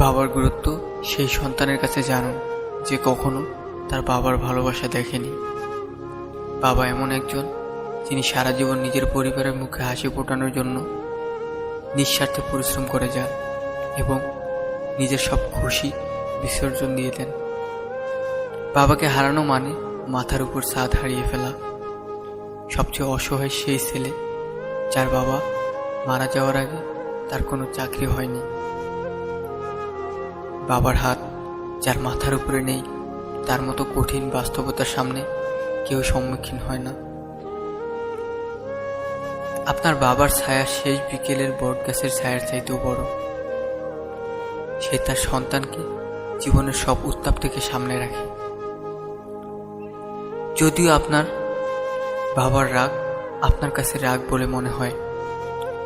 বাবার গুরুত্ব সেই সন্তানের কাছে জানুন যে কখনো তার বাবার ভালোবাসা দেখেনি। বাবা এমন একজন যিনি সারা জীবন নিজের পরিবারের মুখে হাসি ফোটানোর জন্য নিঃস্বার্থে পরিশ্রম করে যান এবং নিজের সব খুশি বিসর্জন দিয়ে দেন। বাবাকে হারানো মানে মাথার উপর ছাদ হারিয়ে ফেলা। সবচেয়ে অসহায় সেই ছেলে যার বাবা মারা যাওয়ার আগে তার কোনো চাকরি হয়নি। বাবার হাত যার মাথার উপরে নেই, তার মতো কঠিন বাস্তবতার সামনে কেউ সম্মুখীন হয় না। আপনার বাবার ছায়া শেষ বিকেলের বটগাছের ছায়ার চাইতেও বড়। সে তার সন্তানকে জীবনের সব উত্তাপ থেকে সামনে রাখে। যদিও আপনার বাবার রাগ আপনার কাছে রাগ বলে মনে হয়,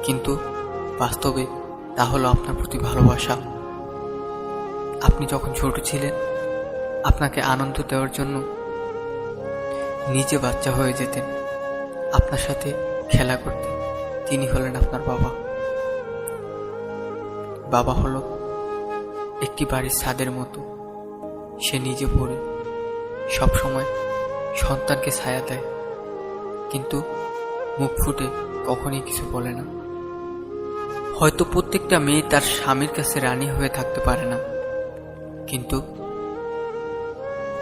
কিন্তু বাস্তবে তা হলো আপনার প্রতি ভালোবাসা। আপনি যখন ছোট ছিলেন, আপনাকে আনন্দ দেওয়ার জন্য নিজে বাচ্চা হয়ে যেতেন, আপনার সাথে খেলা করতেন। তিনি হলেন আপনার বাবা। বাবা হলো একটি বাড়ির ছাদের মতো। সে নিজে পড়ে সবসময় সন্তানকে ছায়া দেয়, কিন্তু মুখ ফুটে কখনই কিছু বলে না। হয়তো প্রত্যেকটা মেয়ে তার স্বামীর কাছে রানী হয়ে থাকতে পারে না, কিন্তু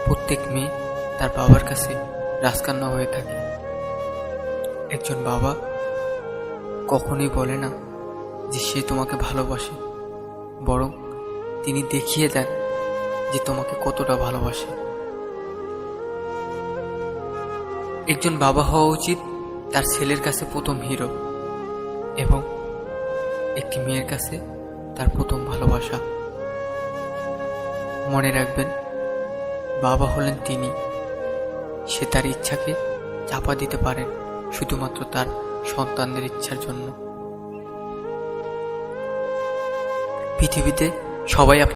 প্রত্যেক মেয়ে তার বাবার কাছে রাজকন্যা হয়ে থাকে। একজন বাবা কখনোই বলে না যে সে তোমাকে ভালোবাসে, বরং তিনি দেখিয়ে দেন যে তোমাকে কতটা ভালোবাসে। একজন বাবা হওয়া উচিত তার ছেলের কাছে প্রথম হিরো এবং একটি মেয়ের কাছে তার প্রথম ভালোবাসা। মনে রাখবেন, বাবা হলেন তিনি। সে তার ইচ্ছাকে চাপা দিতে পারেন শুধুমাত্র তার সন্তানদের ইচ্ছার জন্য। পৃথিবীতে সবাই